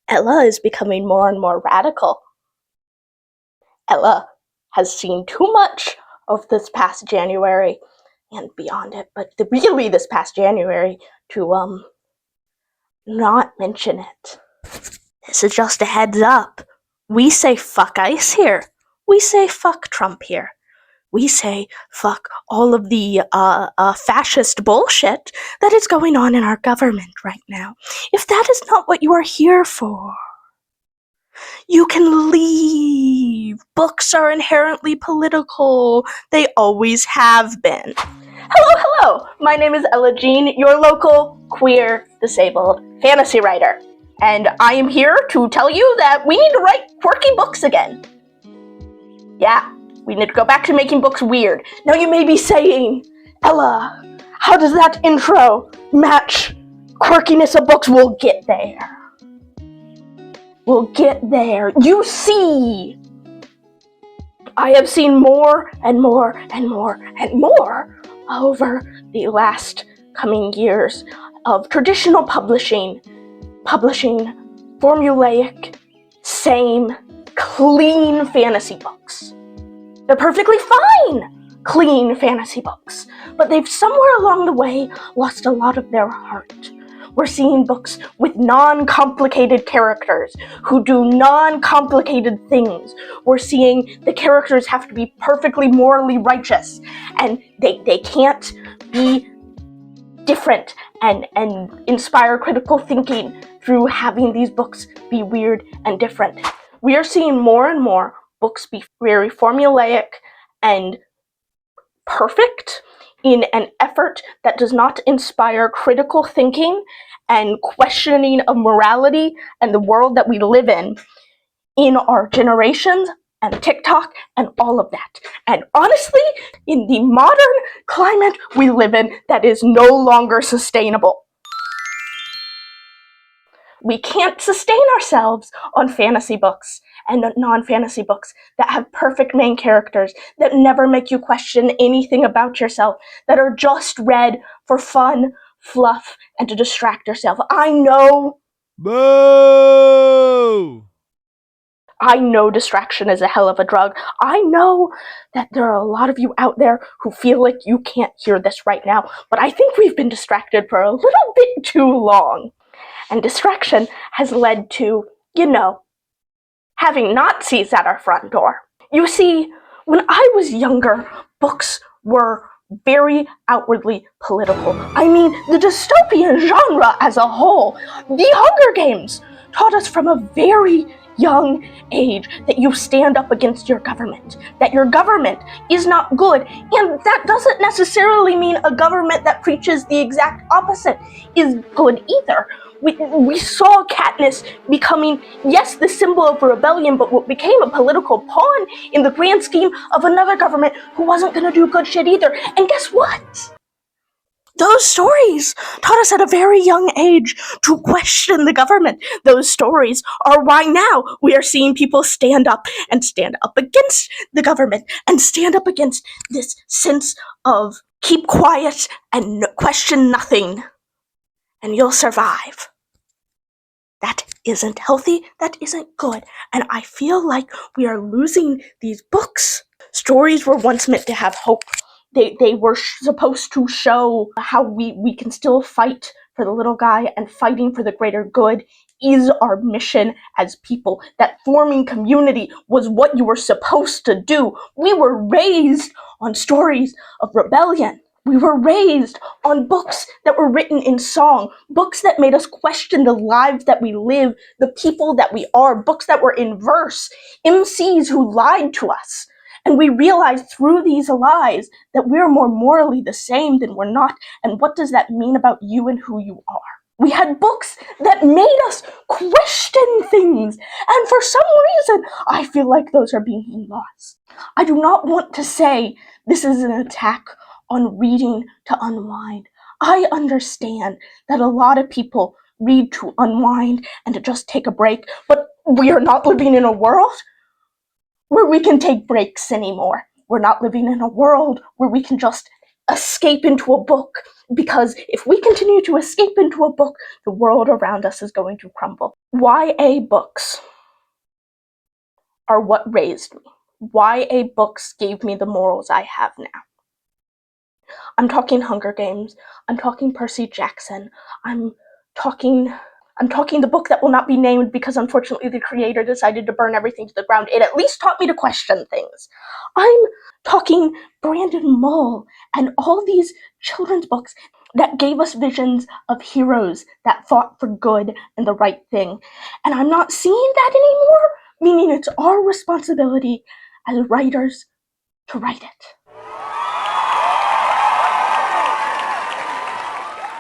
Ella is becoming more and more radical. Ella has seen too much of this past January and beyond it, but really this past January to not mention it. This is just a heads up. We say fuck ICE here. We say fuck Trump here. We say fuck all of the fascist bullshit that is going on in our government right now. If that is not what you are here for, you can leave. Books are inherently political. They always have been. Hello! My name is Ella Jean, your local, queer, disabled fantasy writer. And I am here to tell you that we need to write quirky books again. Yeah, we need to go back to making books weird. Now you may be saying, Ella, how does that intro match quirkiness of books? We'll get there. We'll get there. You see, I have seen more and more and more and more over the last coming years of traditional publishing formulaic, same, clean fantasy books. They're perfectly fine, clean fantasy books, but they've somewhere along the way lost a lot of their heart. We're seeing books with non-complicated characters who do non-complicated things. We're seeing the characters have to be perfectly morally righteous, and they can't be different and inspire critical thinking through having these books be weird and different. We are seeing more and more books be very formulaic and perfect in an effort that does not inspire critical thinking and questioning of morality and the world that we live in our generations and TikTok and all of that. And honestly, in the modern climate we live in, that is no longer sustainable. We can't sustain ourselves on fantasy books and non-fantasy books that have perfect main characters, that never make you question anything about yourself, that are just read for fun, fluff, and to distract yourself. I know. Boo! I know distraction is a hell of a drug. I know that there are a lot of you out there who feel like you can't hear this right now, but I think we've been distracted for a little bit too long. And distraction has led to, having Nazis at our front door. You see, when I was younger, books were very outwardly political. I mean, the dystopian genre as a whole. The Hunger Games taught us from a very young age that you stand up against your government, that your government is not good, and that doesn't necessarily mean a government that preaches the exact opposite is good either. We saw Katniss becoming, yes, the symbol of a rebellion, but what became a political pawn in the grand scheme of another government who wasn't gonna do good shit either. And guess what? Those stories taught us at a very young age to question the government. Those stories are why now we are seeing people stand up against the government and stand up against this sense of keep quiet and question nothing, and you'll survive. That isn't healthy, that isn't good, and I feel like we are losing these books. Stories were once meant to have hope. They were supposed to show how we can still fight for the little guy, and fighting for the greater good is our mission as people. That forming community was what you were supposed to do. We were raised on stories of rebellion. We were raised on books that were written in song, books that made us question the lives that we live, the people that we are, books that were in verse, MCs who lied to us. And we realized through these lies that we're more morally the same than we're not. And what does that mean about you and who you are? We had books that made us question things. And for some reason, I feel like those are being lost. I do not want to say this is an attack on reading to unwind. I understand that a lot of people read to unwind and to just take a break, but we are not living in a world where we can take breaks anymore. We're not living in a world where we can just escape into a book Because if we continue to escape into a book, the world around us is going to crumble. YA books are what raised me. YA books gave me the morals I have now. I'm talking Hunger Games. I'm talking Percy Jackson. I'm talking the book that will not be named because unfortunately the creator decided to burn everything to the ground. It at least taught me to question things. I'm talking Brandon Mull and all these children's books that gave us visions of heroes that fought for good and the right thing. And I'm not seeing that anymore, meaning it's our responsibility as writers to write it.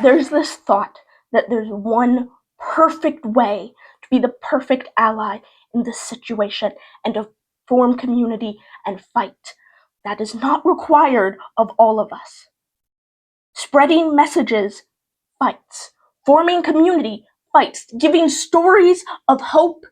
There's this thought that there's one perfect way to be the perfect ally in this situation and to form community and fight. That is not required of all of us. Spreading messages, fights. Forming community, fights. Giving stories of hope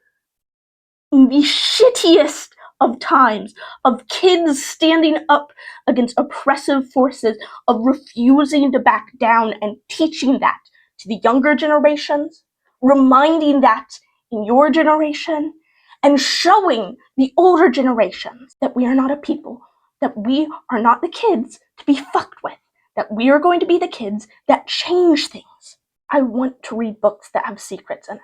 in the shittiest of times, of kids standing up against oppressive forces, of refusing to back down and teaching that to the younger generations, reminding that in your generation, and showing the older generations that we are not a people, that we are not the kids to be fucked with, that we are going to be the kids that change things. I want to read books that have secrets in it.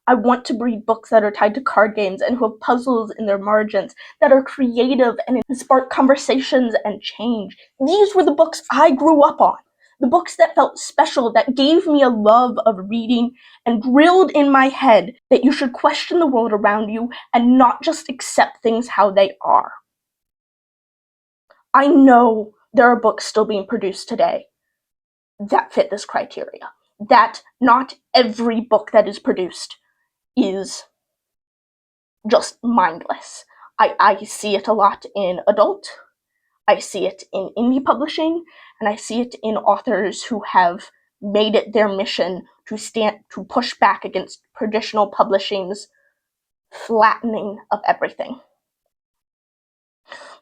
I want to read books that are tied to card games and who have puzzles in their margins, that are creative and spark conversations and change. These were the books I grew up on. The books that felt special, that gave me a love of reading and drilled in my head that you should question the world around you and not just accept things how they are. I know there are books still being produced today that fit this criteria. That not every book that is produced is just mindless. I see it a lot in adult, I see it in indie publishing, and I see it in authors who have made it their mission to push back against traditional publishing's flattening of everything.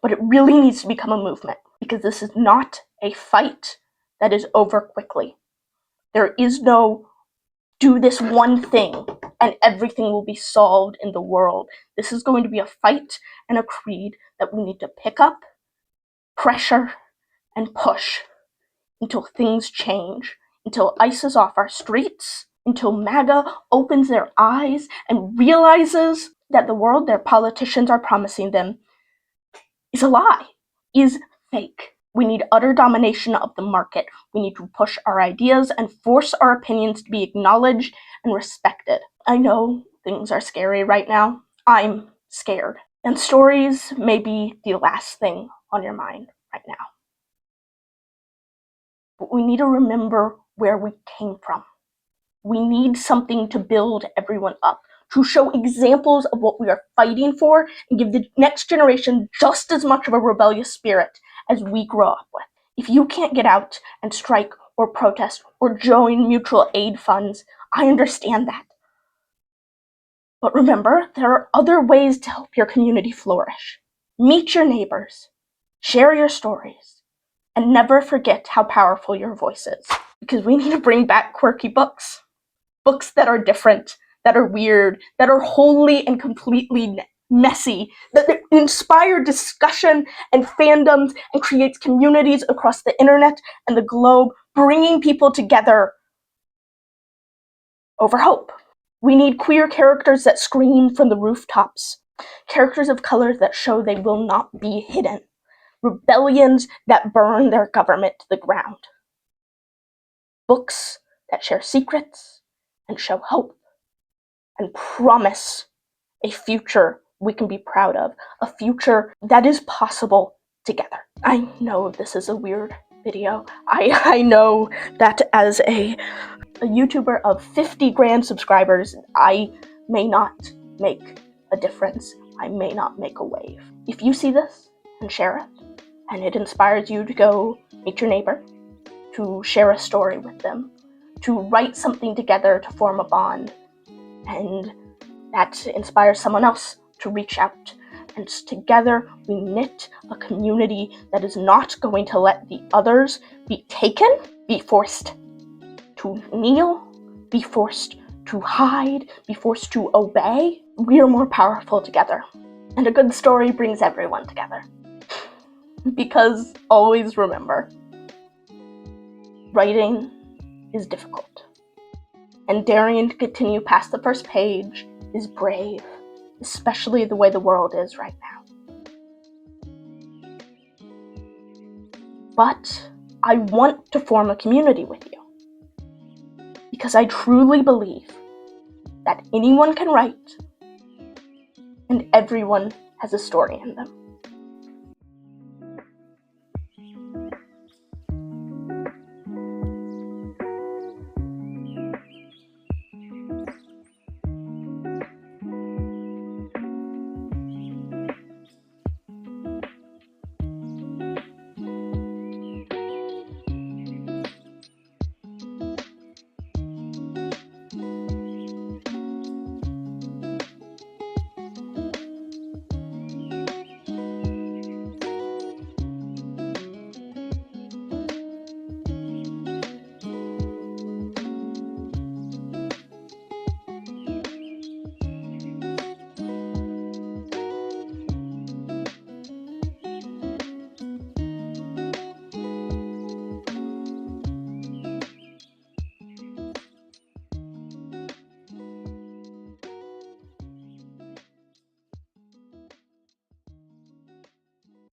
But it really needs to become a movement, because this is not a fight that is over quickly. There is no do this one thing and everything will be solved in the world. This is going to be a fight and a creed that we need to pick up, pressure, and push until things change, until ICE is off our streets, until MAGA opens their eyes and realizes that the world their politicians are promising them is a lie, is fake. We need utter domination of the market. We need to push our ideas and force our opinions to be acknowledged and respected. I know things are scary right now. I'm scared. And stories may be the last thing on your mind right now. But we need to remember where we came from. We need something to build everyone up, to show examples of what we are fighting for and give the next generation just as much of a rebellious spirit as we grow up with. If you can't get out and strike or protest or join mutual aid funds, I understand that. But remember, there are other ways to help your community flourish. Meet your neighbors, share your stories, and never forget how powerful your voice is. Because we need to bring back quirky books. Books that are different, that are weird, that are wholly and completely messy, that inspire discussion and fandoms and creates communities across the internet and the globe, bringing people together over hope. We need queer characters that scream from the rooftops, characters of color that show they will not be hidden, rebellions that burn their government to the ground, books that share secrets and show hope and promise a future we can be proud of, a future that is possible together. I know this is a weird video. I know that as a YouTuber of 50 grand subscribers, I may not make a difference. I may not make a wave. If you see this and share it, and it inspires you to go meet your neighbor, to share a story with them, to write something together to form a bond, and that inspires someone else to reach out and together we knit a community that is not going to let the others be taken, be forced to kneel, be forced to hide, be forced to obey. We are more powerful together. And a good story brings everyone together. Because always remember, writing is difficult. And daring to continue past the first page is brave, especially the way the world is right now. But I want to form a community with you. Because I truly believe that anyone can write, and everyone has a story in them.